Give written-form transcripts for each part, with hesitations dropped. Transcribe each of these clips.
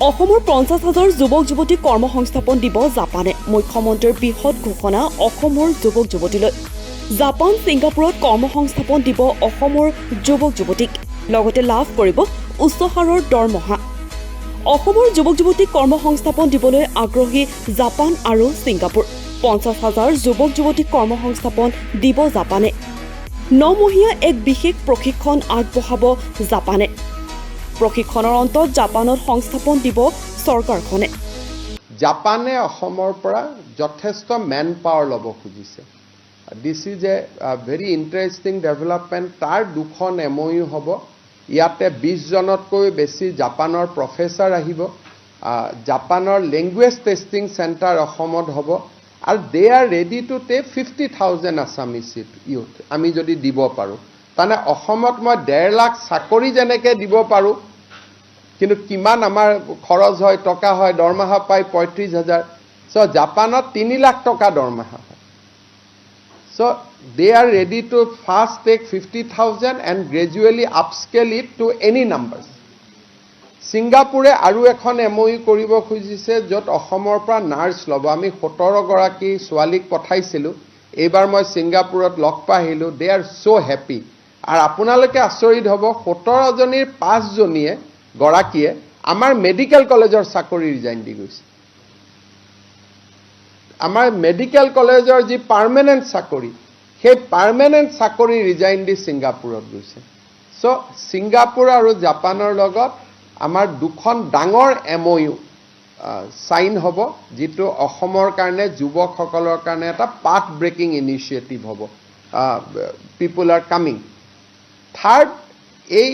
অসমৰ 50,000 যুৱক যুৱতীক কৰ্মসংস্থাপন দিব জাপানে। মুখ্যমন্ত্ৰীৰ বৃহৎ ঘোষণা অসমৰ যুৱক যুৱতীলৈ। জাপান ছিংগাপুৰত কৰ্মসংস্থাপন দিব অসমৰ যুৱক যুৱতীক, লগতে লাভ কৰিব উচ্চ হাৰৰ দৰমহা। অসমৰ যুৱক যুৱতীক কৰ্মসংস্থাপন দিবলৈ আগ্ৰহী জাপান আৰু ছিংগাপুৰ। 50,000 যুৱক যুৱতীক কৰ্মসংস্থাপন দিব জাপানে। 9 মহীয়া এক বিশেষ প্ৰশিক্ষণ আগবঢ়াব জাপানে। প্ৰশিক্ষণৰ অন্তত জাপানত সংস্থাপন দিব চৰকাৰখনে। জাপানে অসমৰ পৰা যথেষ্ট মেন পাৱাৰ ল'ব খুজিছে। This is a very interesting development. তাৰ 2খন MOU হ'ব। ইয়াতে 20 জনতকৈ বেছি জাপানৰ প্ৰফেচাৰ আহিব। জাপানৰ লেংগুৱেজ টেষ্টিং চেণ্টাৰ অসমত হ'ব আৰু they are ready to take 50,000 Assamese youth আমি যদি দিব পাৰোঁ। তাৰমানে অসমত মই 1.5 লাখ চাকৰি যেনেকৈ দিব পাৰোঁ, কিন্তু কিমান আমাৰ খৰচ হয়, টকা হয়, দৰমহা পায় 35,000। চ' জাপানত 3 লাখ টকা দৰমহা হয়। So' they are ready to first take 50,000 and gradually upscale it to any numbers. ছিংগাপুৰে আৰু এখন MOU কৰিব খুজিছে, য'ত অসমৰ পৰা নাৰ্ছ ল'ব। আমি 17 গৰাকী ছোৱালীক পঠাইছিলোঁ। এইবাৰ মই ছিংগাপুৰত লগ পাই আহিলোঁ। দে আৰ ছ' হেপী। আৰু আপোনালোকে আচৰিত হ'ব, 17জনীৰ 5জনীয়ে গৰাকীয়ে আমাৰ মেডিকেল কলেজৰ চাকৰি ৰিজাইন দি গৈছে। আমাৰ মেডিকেল কলেজৰ যি পাৰ্মানেণ্ট চাকৰি, সেই পাৰ্মানেণ্ট চাকৰি ৰিজাইন দি ছিংগাপুৰত গৈছে। চ' ছিংগাপুৰ আৰু জাপানৰ লগত আমাৰ 2খন ডাঙৰ MOU চাইন হ'ব, যিটো অসমৰ কাৰণে যুৱকসকলৰ কাৰণে এটা পাথ ব্ৰেকিং ইনিচিয়েটিভ হ'ব। পিপুল আৰ কামিং। থাৰ্ড, এই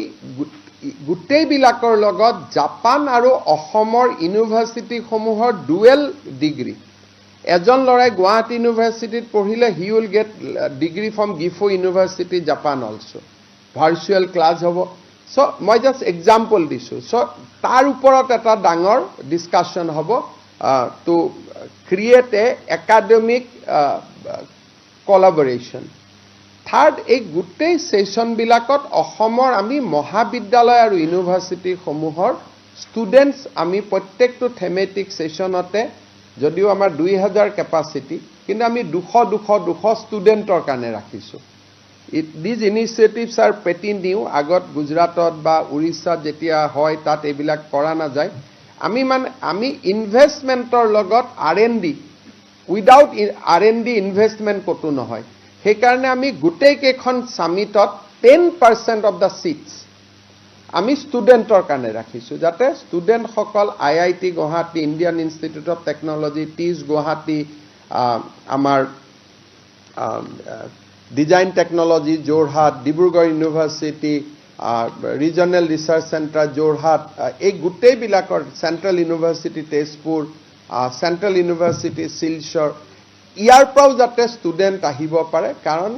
গোটেইবিলাকৰ লগত জাপান আৰু অসমৰ ইউনিভাৰ্চিটিসমূহৰ ডুৱেল ডিগ্ৰী। এজন ল'ৰাই গুৱাহাটী ইউনিভাৰ্চিটিত পঢ়িলে, he will get degree from Gifu university Japan also'. Virtual class হ'ব। চ' মই জাষ্ট এক্সাম্পল দিছোঁ। চ' তাৰ ওপৰত এটা ডাঙৰ ডিছকাশ্যন হ'ব টু ক্ৰিয়েট এ একাডেমিক কলাবৰেশ্যন। থাৰ্ড, এই গোটেই ছেশ্যনবিলাকত অসমৰ আমি মহাবিদ্যালয় আৰু ইউনিভাৰ্চিটিসমূহৰ ষ্টুডেণ্টছ আমি প্ৰত্যেকটো থেমেটিক ছেশ্যনতে, যদিও আমাৰ 2,000 কেপাচিটি, কিন্তু আমি 200 ষ্টুডেণ্টৰ কাৰণে ৰাখিছোঁ। দিজ ইনিচিয়েটিভছ আৰ পেটি নিউ। আগত গুজৰাটত বা উৰিষ্যাত যেতিয়া হয়, তাত এইবিলাক কৰা নাযায়। আমি ইনভেষ্টমেণ্টৰ লগত R&D, উইদাউট R&D ইনভেষ্টমেণ্ট ক'তো নহয়। সেইকাৰণে আমি গোটেইকেইখন ছামিটত 10% অফ দ্য ছিটছ আমি ষ্টুডেণ্টৰ কাৰণে ৰাখিছোঁ, যাতে ষ্টুডেণ্টসকল IIT Guwahati, Indian Institute of Technology, টিজ গুৱাহাটী, আমাৰ design technology Jorhat, Dibrugarh university, regional research centre Jorhat, এই গোটেইবিলাকৰ, central university Tezpur, central university Silchar, ইয়াৰ পৰাও যাতে ষ্টুডেণ্ট আহিব পাৰে। কাৰণ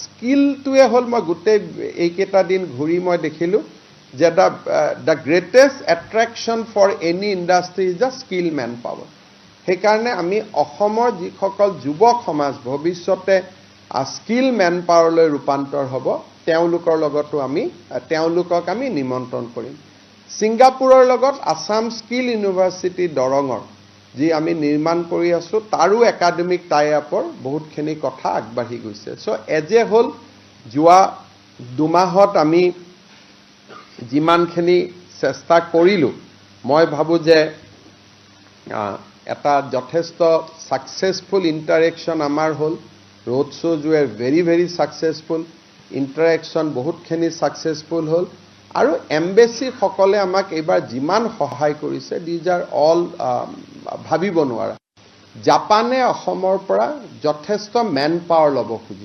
স্কিলটোৱে হ'ল, মই গোটেই এইকেইটা দিন ঘূৰি মই দেখিলোঁ যে the greatest attraction for any industry is the skill man power. সেইকাৰণে আমি অসমৰ যিসকল যুৱক সমাজ ভৱিষ্যতে স্কিল মেন পাৱাৰলৈ ৰূপান্তৰ হ'ব, তেওঁলোকক আমি নিমন্ত্ৰণ কৰিম। ছিংগাপুৰৰ লগত আছাম স্কিল ইউনিভাৰ্চিটি দৰঙৰ যি আমি নিৰ্মাণ কৰি আছোঁ, তাৰো একাডেমিক টাই আপৰ বহুতখিনি কথা আগবাঢ়ি গৈছে। চ' এজ এ হ'ল, যোৱা 2 মাহত আমি যিমানখিনি চেষ্টা কৰিলোঁ, মই ভাবোঁ যে এটা যথেষ্ট ছাকচেছফুল ইণ্টাৰেকশ্যন আমাৰ হ'ল। ৰোড শ্ব'জ were very very successful. Interaction বহুতখিনি ছাকচেছফুল হ'ল। আৰু এম্বেচিসকলে আমাক এইবাৰ যিমান সহায় কৰিছে, দিজ আৰ অল ভাবিব নোৱাৰা। জাপানে অসমৰ পৰা যথেষ্ট মেন পাৱাৰ ল'ব খুজিছে।